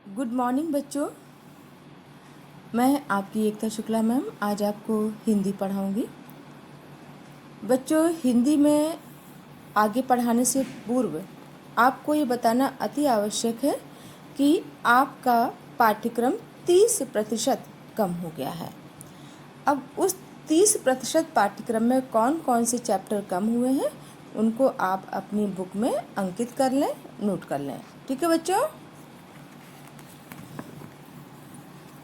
Good morning बच्चों। मैं आपकी एकता शुक्ला मैम आज आपको हिंदी पढ़ाऊंगी। बच्चों, हिंदी में आगे पढ़ाने से पूर्व आपको ये बताना अति आवश्यक है कि आपका पाठ्यक्रम 30% कम हो गया है। अब उस 30% पाठ्यक्रम में कौन कौन से चैप्टर कम हुए हैं उनको आप अपनी बुक में अंकित कर लें, नोट कर लें। ठीक है बच्चों।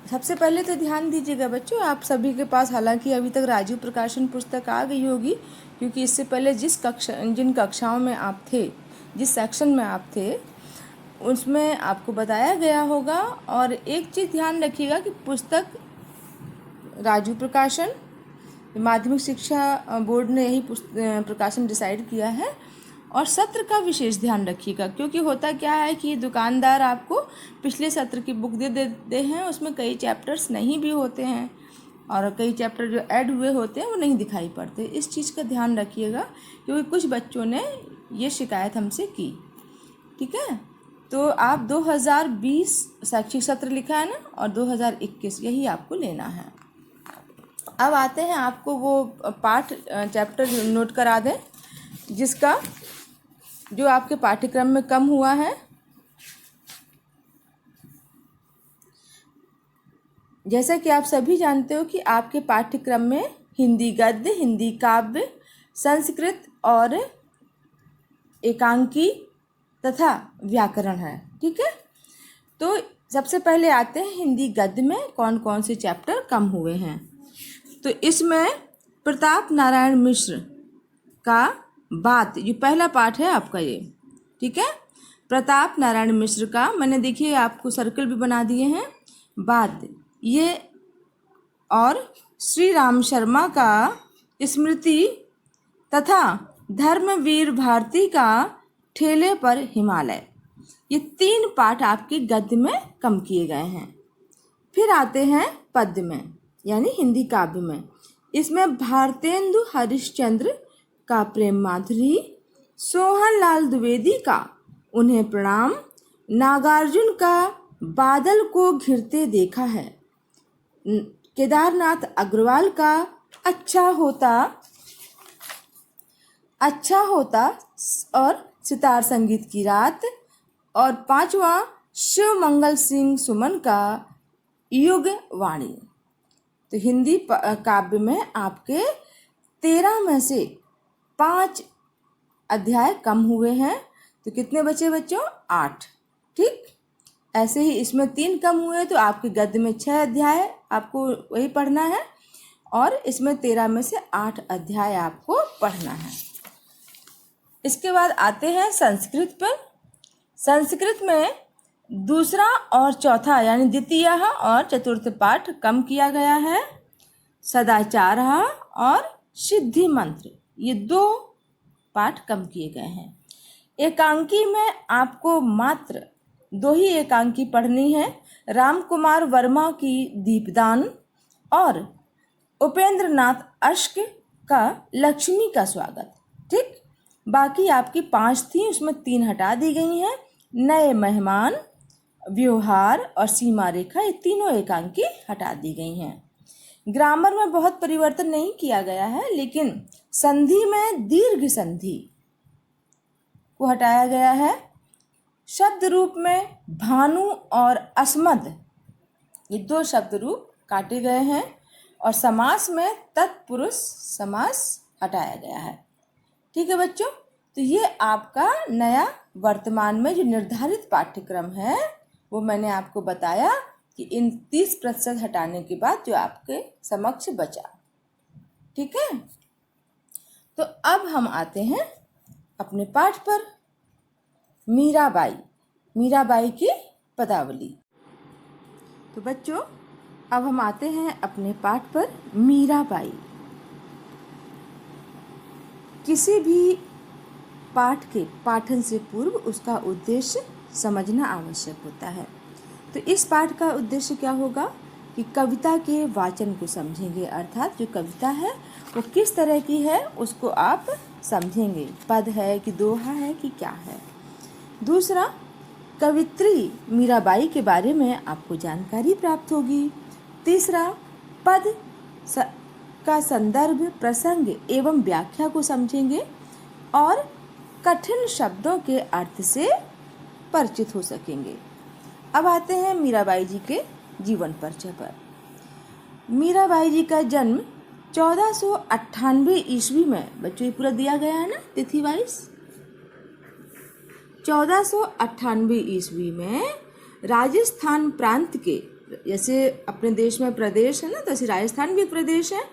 सबसे पहले तो ध्यान दीजिएगा बच्चों, आप सभी के पास हालांकि अभी तक राजीव प्रकाशन पुस्तक आ गई होगी, क्योंकि इससे पहले जिन कक्षाओं में आप थे, जिस सेक्शन में आप थे, उसमें आपको बताया गया होगा। और एक चीज़ ध्यान रखिएगा कि पुस्तक राजीव प्रकाशन, माध्यमिक शिक्षा बोर्ड ने यही प्रकाशन डिसाइड किया है। और सत्र का विशेष ध्यान रखिएगा, क्योंकि होता क्या है कि दुकानदार आपको पिछले सत्र की बुक दे देते हैं, उसमें कई चैप्टर्स नहीं भी होते हैं और कई चैप्टर जो ऐड हुए होते हैं वो नहीं दिखाई पड़ते। इस चीज़ का ध्यान रखिएगा, क्योंकि कुछ बच्चों ने ये शिकायत हमसे की। ठीक है, तो आप 2020 शैक्षिक सत्र लिखा है ना, और 2021 यही आपको लेना है। अब आते हैं, आपको वो पाठ चैप्टर नोट करा दें जिसका जो आपके पाठ्यक्रम में कम हुआ है। जैसा कि आप सभी जानते हो कि आपके पाठ्यक्रम में हिंदी गद्य, हिंदी काव्य, संस्कृत और एकांकी तथा व्याकरण है। ठीक है, तो सबसे पहले आते हैं हिंदी गद्य में कौन कौन से चैप्टर कम हुए हैं। तो इसमें प्रताप नारायण मिश्र का बात, जो पहला पाठ है आपका ये, ठीक है, प्रताप नारायण मिश्र का मैंने देखिए आपको सर्कल भी बना दिए हैं, बात ये, और श्री राम शर्मा का स्मृति तथा धर्मवीर भारती का ठेले पर हिमालय, ये 3 पाठ आपके गद्य में कम किए गए हैं। फिर आते हैं पद्य में, यानी हिंदी काव्य में। इसमें भारतेंदु हरिश्चंद्र का प्रेम माधुरी, सोहन लाल द्विवेदी का उन्हें प्रणाम, नागार्जुन का बादल को घिरते देखा है, केदारनाथ अग्रवाल का अच्छा होता और सितार संगीत की रात, और 5वां शिव मंगल सिंह सुमन का युग वाणी। तो हिंदी काव्य में आपके 13 में से 5 अध्याय कम हुए हैं। तो कितने बचे बच्चों? 8। ठीक, ऐसे ही इसमें 3 कम हुए, तो आपके गद्य में 6 अध्याय आपको वही पढ़ना है, और इसमें 13 में से 8 अध्याय आपको पढ़ना है। इसके बाद आते हैं संस्कृत पर। संस्कृत में दूसरा और चौथा यानी द्वितीय और चतुर्थ पाठ कम किया गया है। सदाचार और सिद्धि मंत्र, ये 2 पाठ कम किए गए हैं। एकांकी में आपको मात्र 2 ही एकांकी पढ़नी है, राम कुमार वर्मा की दीपदान और उपेंद्र नाथ अश्क का लक्ष्मी का स्वागत। ठीक, बाकी आपकी 5 थी, उसमें 3 हटा दी गई हैं। नए मेहमान, व्यवहार और सीमा रेखा, ये तीनों एकांकी हटा दी गई हैं। ग्रामर में बहुत परिवर्तन नहीं किया गया है, लेकिन संधि में दीर्घ संधि को हटाया गया है। शब्द रूप में भानु और अस्मद, ये 2 शब्द रूप काटे गए हैं, और समास में तत्पुरुष समास हटाया गया है। ठीक है बच्चों, तो ये आपका नया वर्तमान में जो निर्धारित पाठ्यक्रम है वो मैंने आपको बताया कि इन 30% हटाने के बाद जो आपके समक्ष बचा। ठीक है, तो अब हम आते हैं अपने पाठ पर, मीराबाई की पदावली। तो बच्चों, अब हम आते हैं अपने पाठ पर, मीराबाई। किसी भी पाठ के पाठन से पूर्व उसका उद्देश्य समझना आवश्यक होता है। तो इस पाठ का उद्देश्य क्या होगा कि कविता के वाचन को समझेंगे, अर्थात जो कविता है वो किस तरह की है उसको आप समझेंगे, पद है कि दोहा है कि क्या है। दूसरा, कवित्री मीराबाई के बारे में आपको जानकारी प्राप्त होगी। तीसरा, पद का संदर्भ, प्रसंग एवं व्याख्या को समझेंगे और कठिन शब्दों के अर्थ से परिचित हो सकेंगे। अब आते हैं मीराबाई जी के जीवन परिचय पर। मीराबाई जी का जन्म 1498 ईस्वी में, बच्चों ये पूरा दिया गया है ना तिथि वाइज, 1498 ईस्वी में राजस्थान प्रांत के, जैसे अपने देश में प्रदेश है ना, तो ऐसे राजस्थान भी एक प्रदेश है,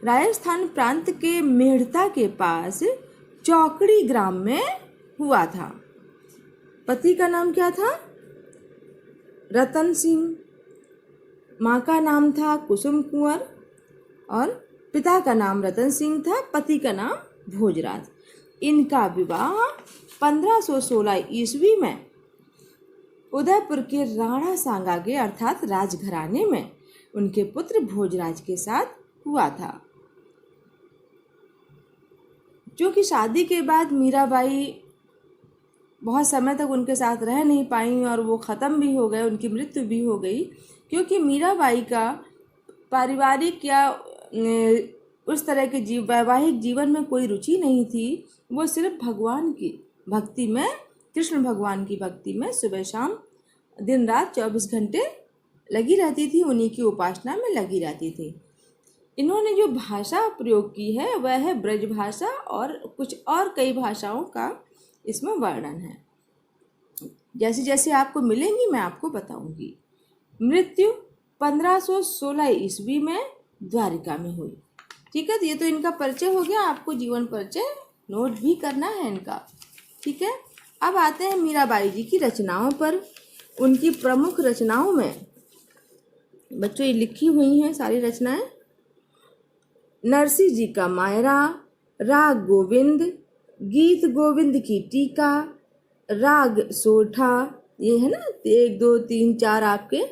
राजस्थान प्रांत के मेड़ता के पास चौकड़ी ग्राम में हुआ था। पति का नाम क्या था? रतन सिंह। माँ का नाम था कुसुम कुंवर और पिता का नाम रतन सिंह था, पति का नाम भोजराज। इनका विवाह 1516 ईस्वी में उदयपुर के राणा सांगागे अर्थात राजघराने में उनके पुत्र भोजराज के साथ हुआ था। क्योंकि शादी के बाद मीराबाई बहुत समय तक उनके साथ रह नहीं पाई और वो ख़त्म भी हो गए, उनकी मृत्यु भी हो गई, क्योंकि मीराबाई का पारिवारिक या उस तरह के वैवाहिक जीवन में कोई रुचि नहीं थी। वो सिर्फ भगवान की भक्ति में, कृष्ण भगवान की भक्ति में सुबह शाम दिन रात 24 घंटे लगी रहती थी, उन्हीं की उपासना में लगी रहती थी। इन्होंने जो भाषा प्रयोग की है वह है ब्रज भाषा और कुछ और कई भाषाओं का इसमें वर्णन है। जैसे जैसे आपको मिलेंगी मैं आपको बताऊंगी। मृत्यु 1516 ईस्वी में द्वारिका में हुई। ठीक है, तो ये तो इनका परिचय हो गया, आपको जीवन परिचय नोट भी करना है इनका। ठीक है, अब आते हैं मीराबाई जी की रचनाओं पर। उनकी प्रमुख रचनाओं में बच्चों ये लिखी हुई हैं सारी रचनाएं। नरसिंह जी का मायरा, राग गोविंद, गीत गोविंद की टीका, राग सोठा, ये है ना 1 2 3 4 आपके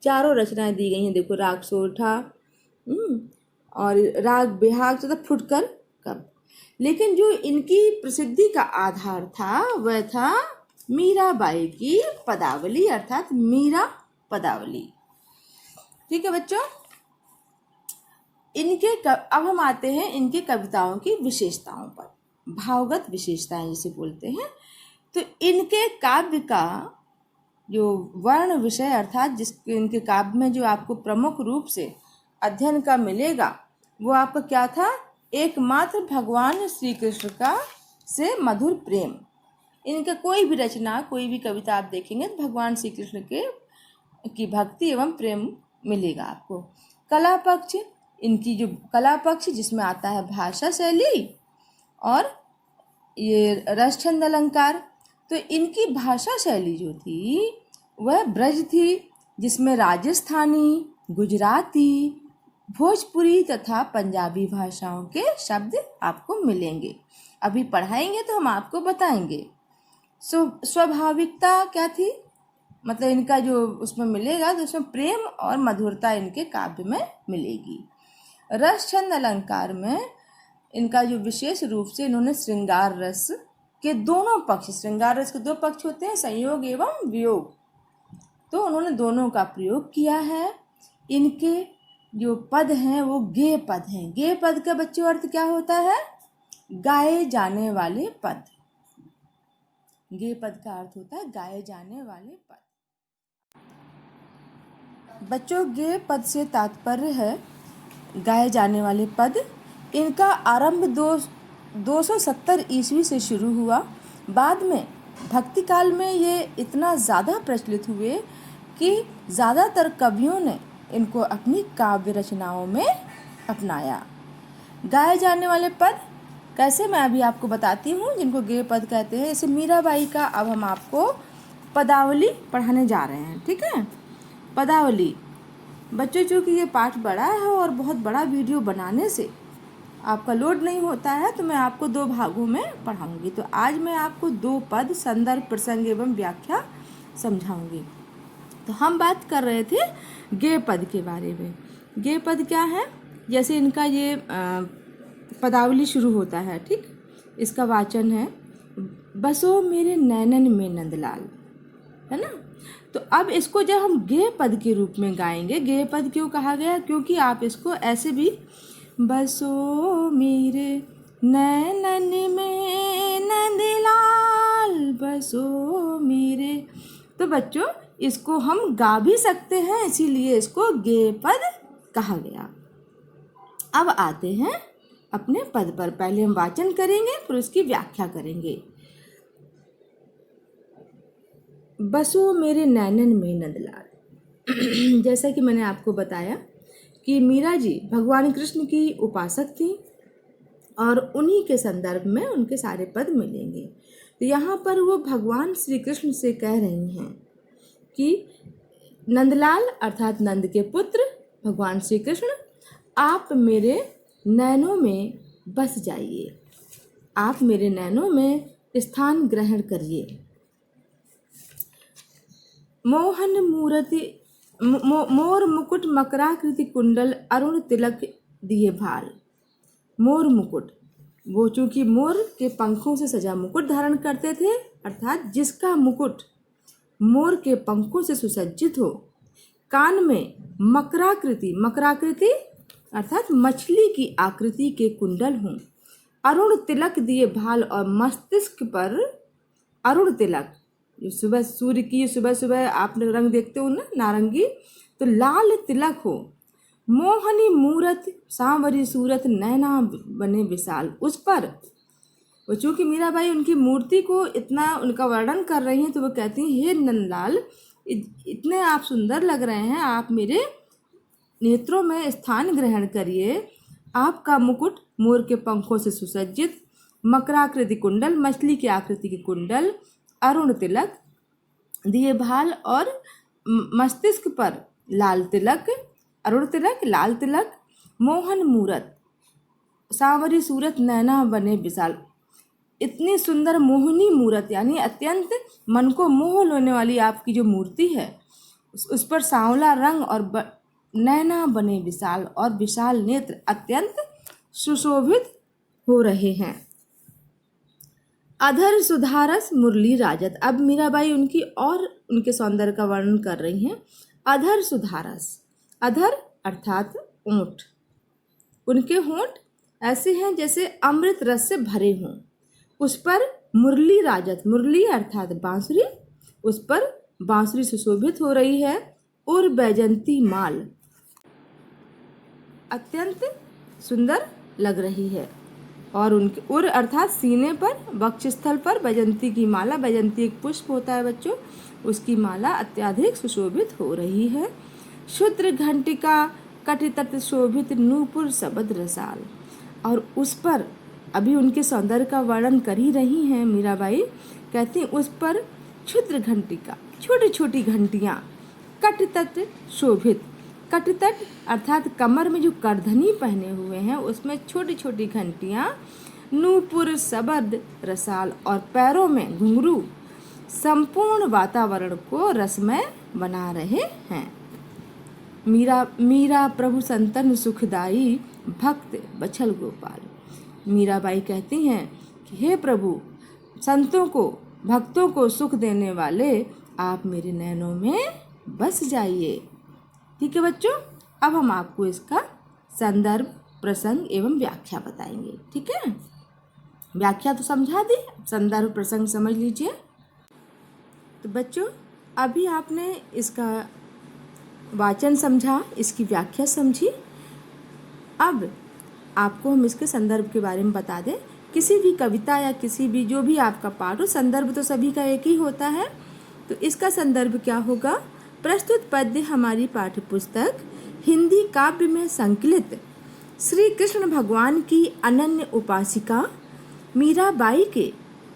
चारों रचनाएं दी गई हैं। देखो राग सोठा और राग बिहाग तथा फुटकर कब। लेकिन जो इनकी प्रसिद्धि का आधार था वह था मीराबाई की पदावली अर्थात मीरा पदावली। ठीक है बच्चों, अब हम आते हैं इनके कविताओं की विशेषताओं पर, भावगत विशेषताएं जिसे बोलते हैं। तो इनके काव्य का जो वर्ण विषय अर्थात जिसके इनके काव्य में जो आपको प्रमुख रूप से अध्ययन का मिलेगा वो आपका क्या था? एकमात्र भगवान श्री कृष्ण का से मधुर प्रेम। इनका कोई भी रचना, कोई भी कविता आप देखेंगे तो भगवान श्री कृष्ण की भक्ति एवं प्रेम मिलेगा आपको। कला पक्ष, इनकी जो कला पक्ष जिसमें आता है भाषा शैली और ये रस छंद अलंकार। तो इनकी भाषा शैली जो थी वह ब्रज थी, जिसमें राजस्थानी, गुजराती, भोजपुरी तथा पंजाबी भाषाओं के शब्द आपको मिलेंगे। अभी पढ़ाएंगे तो हम आपको बताएंगे। स्वाभाविकता क्या थी, मतलब इनका जो उसमें मिलेगा तो उसमें प्रेम और मधुरता इनके काव्य में मिलेगी। रस छंद अलंकार में इनका जो विशेष रूप से इन्होंने श्रृंगार रस के दोनों पक्ष, श्रृंगार रस के 2 पक्ष होते हैं, संयोग एवं वियोग, तो उन्होंने दोनों का प्रयोग किया है। इनके जो पद हैं वो गेय पद हैं। गेय पद का बच्चों अर्थ क्या होता है? गाए जाने वाले पद। गेय पद का अर्थ होता है गाए जाने वाले पद। बच्चों गेय पद से तात्पर्य है गाए जाने वाले पद। इनका आरंभ 270 ईस्वी से शुरू हुआ। बाद में भक्ति काल में ये इतना ज़्यादा प्रचलित हुए कि ज़्यादातर कवियों ने इनको अपनी काव्य रचनाओं में अपनाया। गाए जाने वाले पद कैसे, मैं अभी आपको बताती हूँ, जिनको गेय पद कहते हैं। जैसे मीराबाई का अब हम आपको पदावली पढ़ाने जा रहे हैं। ठीक है, पदावली बच्चों, चूँकि ये पाठ बड़ा है और बहुत बड़ा वीडियो बनाने से आपका लोड नहीं होता है तो मैं आपको 2 भागों में पढ़ाऊंगी। तो आज मैं आपको 2 पद, संदर्भ, प्रसंग एवं व्याख्या समझाऊंगी। तो हम बात कर रहे थे गेय पद के बारे में। गेय पद क्या है? जैसे इनका ये पदावली शुरू होता है, ठीक, इसका वाचन है, बसो मेरे नैनन में नंदलाल। है ना। तो अब इसको जब हम गेय पद के रूप में गाएंगे, गेय पद क्यों कहा गया, क्योंकि आप इसको ऐसे भी बसो मेरे नैनन में नंदलाल बसो मेरे, तो बच्चों इसको हम गा भी सकते हैं, इसीलिए इसको गेय पद कहा गया। अब आते हैं अपने पद पर। पहले हम वाचन करेंगे फिर उसकी व्याख्या करेंगे। बसो मेरे नैनन में नंदलाल जैसा कि मैंने आपको बताया कि मीरा जी भगवान कृष्ण की उपासक थी और उन्हीं के संदर्भ में उनके सारे पद मिलेंगे। तो यहाँ पर वो भगवान श्री कृष्ण से कह रही हैं कि नंदलाल अर्थात नंद के पुत्र भगवान श्री कृष्ण, आप मेरे नैनों में बस जाइए, आप मेरे नैनों में स्थान ग्रहण करिए। मोहन मूर्ति मोर मुकुट मकराकृति कुंडल अरुण तिलक दिए भाल। मोर मुकुट, वो चूंकि मोर के पंखों से सजा मुकुट धारण करते थे, अर्थात जिसका मुकुट मोर के पंखों से सुसज्जित हो, कान में मकराकृति, मकराकृति अर्थात मछली की आकृति के कुंडल हों, अरुण तिलक दिए भाल और मस्तिष्क पर अरुण तिलक, जो सुबह सूर्य की सुबह सुबह आप रंग देखते हो ना नारंगी, तो लाल तिलक हो। मोहनी मूरत सांवरी सूरत नैना बने विशाल, उस पर वो चूँकि मीराबाई उनकी मूर्ति को इतना उनका वर्णन कर रही हैं, तो वो कहती हैं हे नंदलाल, इतने आप सुंदर लग रहे हैं, आप मेरे नेत्रों में स्थान ग्रहण करिए। आपका मुकुट मोर के पंखों से सुसज्जित, मकराकृति कुंडल मछली की आकृति के कुंडल, अरुण तिलक दिए भाल और मस्तिष्क पर लाल तिलक, अरुण तिलक लाल तिलक, मोहन मूरत सांवरी सूरत नैना बने विशाल, इतनी सुंदर मोहनी मूरत यानी अत्यंत मन को मोह लेने वाली आपकी जो मूर्ति है, उस पर सांवला रंग और नैना बने विशाल और विशाल नेत्र अत्यंत सुशोभित हो रहे हैं। अधर सुधारस मुरली राजत, अब मीराबाई उनकी और उनके सौंदर्य का वर्णन कर रही हैं। अधर सुधारस, अधर अर्थात ओंठ, उनके होंठ ऐसे हैं जैसे अमृत रस से भरे हों, उस पर मुरली राजत, मुरली अर्थात बांसुरी, उस पर बांसुरी सुशोभित हो रही है, और बैजंती माल अत्यंत सुंदर लग रही है, और उनके उर अर्थात सीने पर वक्षस्थल पर बैजंती की माला, बैजंती एक पुष्प होता है बच्चों, उसकी माला अत्याधिक सुशोभित हो रही है। शुद्र घंटिका कटितट शोभित नूपुर सबद रसाल, और उस पर अभी उनके सौंदर्य का वर्णन कर ही रही हैं मीराबाई, कहती हैं उस पर क्षुद्र घंटिका छोटी छोटी घंटियाँ, कटितट शोभित, कटितट अर्थात कमर में जो करधनी पहने हुए हैं उसमें छोटी छोटी घंटियाँ, नूपुर सबद रसाल और पैरों में घुंघरू संपूर्ण वातावरण को रसमय बना रहे हैं। मीरा मीरा प्रभु संतन सुखदाई भक्त बछल गोपाल, मीराबाई कहती हैं कि हे प्रभु संतों को भक्तों को सुख देने वाले, आप मेरे नैनों में बस जाइए। ठीक है बच्चों, अब हम आपको इसका संदर्भ प्रसंग एवं व्याख्या बताएंगे। ठीक है, व्याख्या तो समझा दी, संदर्भ प्रसंग समझ लीजिए। तो बच्चों अभी आपने इसका वाचन समझा, इसकी व्याख्या समझी, अब आपको हम इसके संदर्भ के बारे में बता दें। किसी भी कविता या किसी भी जो भी आपका पाठ हो, संदर्भ तो सभी का एक ही होता है, तो इसका संदर्भ क्या होगा। प्रस्तुत पद्य हमारी पाठ्य पुस्तक हिंदी काव्य में संकलित श्री कृष्ण भगवान की अनन्य उपासिका मीराबाई के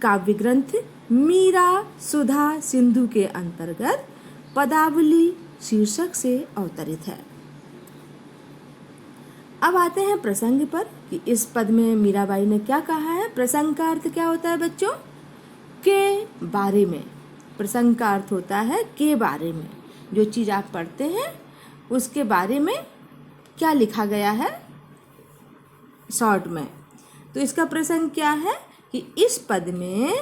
काव्य ग्रंथ मीरा सुधा सिंधु के अंतर्गत पदावली शीर्षक से अवतरित है। अब आते हैं प्रसंग पर कि इस पद में मीराबाई ने क्या कहा है। प्रसंग का अर्थ क्या होता है बच्चों, के बारे में। प्रसंग का अर्थ होता है के बारे में, जो चीज़ आप पढ़ते हैं उसके बारे में क्या लिखा गया है शॉर्ट में। तो इसका प्रसंग क्या है कि इस पद में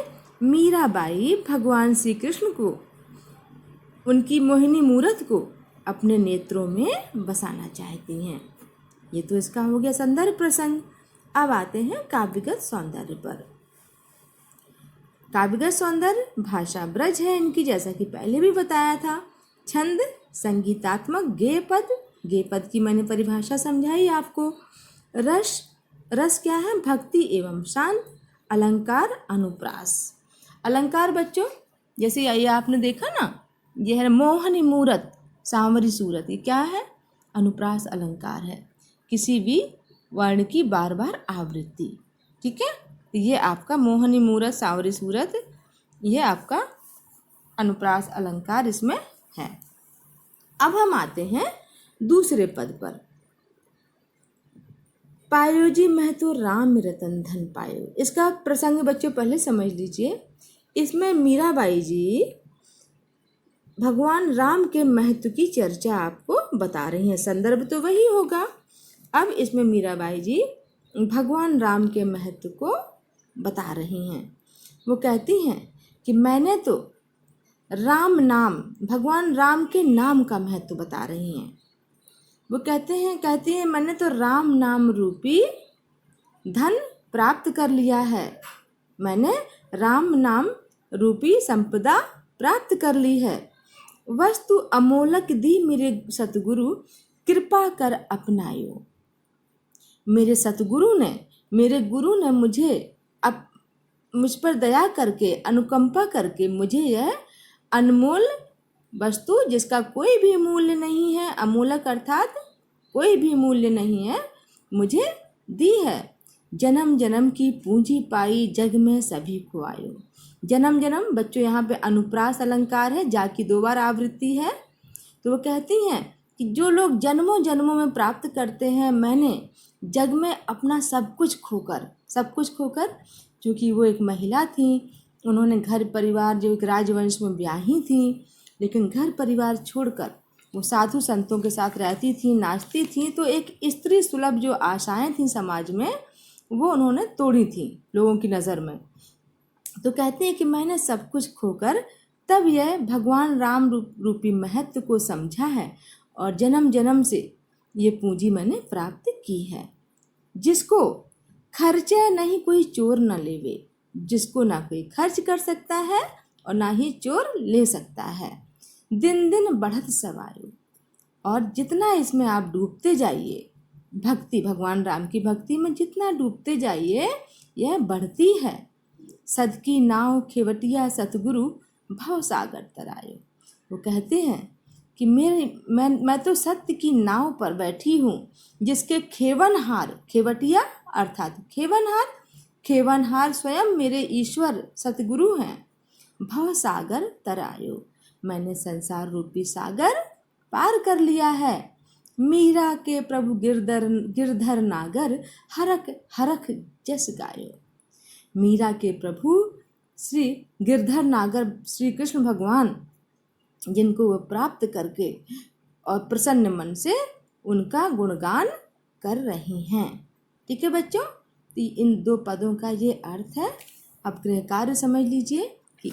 मीराबाई भगवान श्री कृष्ण को उनकी मोहिनी मूरत को अपने नेत्रों में बसाना चाहती हैं। ये तो इसका हो गया संदर्भ प्रसंग। अब आते हैं काव्यगत सौंदर्य पर। काव्यगत सौंदर्य भाषा ब्रज है इनकी, जैसा कि पहले भी बताया था। छंद संगीतात्मक गेय पद, गेय पद की मैंने परिभाषा समझाई आपको। रस, रस क्या है? भक्ति एवं शांत। अलंकार अनुप्रास। अलंकार बच्चों जैसे ये आपने देखा ना, ये है मोहनी मूरत, सांवरी सूरत, ये क्या है? अनुप्रास अलंकार है, किसी भी वर्ण की बार बार आवृत्ति। ठीक है, तो ये आपका मोहनी मूरत, सांवरी सूरत, ये आपका अनुप्रास अलंकार इसमें है। अब हम आते हैं दूसरे पद पर। पायो जी मैं तो राम रतन धन पायो। इसका प्रसंग बच्चों पहले समझ लीजिए। इसमें मीराबाई जी भगवान राम के महत्व की चर्चा आपको बता रही हैं। संदर्भ तो वही होगा। अब इसमें मीराबाई जी भगवान राम के महत्व को बता रही हैं। वो कहती हैं कि मैंने तो राम नाम, भगवान राम के नाम का महत्व बता रही हैं। वो कहती हैं मैंने तो राम नाम रूपी धन प्राप्त कर लिया है। मैंने राम नाम रूपी संपदा प्राप्त कर ली है। वस्तु अमोलक दी मेरे सतगुरु, कृपा कर अपनायो। मेरे सतगुरु ने, मेरे गुरु ने मुझ पर दया करके, अनुकंपा करके मुझे यह अनमोल वस्तु, जिसका कोई भी मूल्य नहीं है, अमूलक अर्थात कोई भी मूल्य नहीं है, मुझे दी है। जन्म जन्म की पूंजी पाई, जग में सभी को आयो। जन्म जन्म बच्चों यहाँ पे अनुप्रास अलंकार है, जा की 2 बार आवृत्ति है। तो वो कहती हैं कि जो लोग जन्मों जन्मों में प्राप्त करते हैं, मैंने जग में अपना सब कुछ खोकर, क्योंकि वो एक महिला थी, उन्होंने घर परिवार, जो एक राजवंश में ब्याही थी, लेकिन घर परिवार छोड़कर वो साधु संतों के साथ रहती थी, नाचती थी, तो एक स्त्री सुलभ जो आशाएं थी समाज में, वो उन्होंने तोड़ी थी लोगों की नज़र में। तो कहते हैं कि मैंने सब कुछ खोकर तब यह भगवान राम रूपी महत्व को समझा है, और जन्म जन्म से ये पूंजी मैंने प्राप्त की है। जिसको खर्चे नहीं कोई चोर न लेवे, जिसको ना कोई खर्च कर सकता है और ना ही चोर ले सकता है। दिन दिन बढ़त सवायो, और जितना इसमें आप डूबते जाइए, भक्ति, भगवान राम की भक्ति में जितना डूबते जाइए, यह बढ़ती है। सद की नाव खेवटिया सतगुरु, भव सागर तरायो। वो कहते हैं कि मैं तो सत्य की नाव पर बैठी हूँ, जिसके खेवनहार, खेवटिया अर्थात खेवनहार स्वयं मेरे ईश्वर सतगुरु हैं। भव सागर तरायो, मैंने संसार रूपी सागर पार कर लिया है। मीरा के प्रभु गिरधर नागर, हरख हरख जस गायो। मीरा के प्रभु श्री गिरधर नागर श्री कृष्ण भगवान, जिनको वो प्राप्त करके और प्रसन्न मन से उनका गुणगान कर रही हैं। ठीक है बच्चों, तो इन 2 पदों का ये अर्थ है। अब गृह कार्य समझ लीजिए कि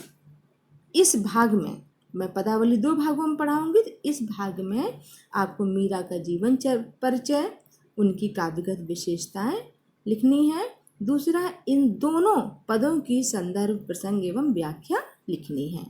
इस भाग में मैं पदावली 2 भागों में पढ़ाऊंगी। तो इस भाग में आपको मीरा का जीवन परिचय, उनकी काव्यगत विशेषताएं लिखनी है। दूसरा, इन दोनों पदों की संदर्भ प्रसंग एवं व्याख्या लिखनी है।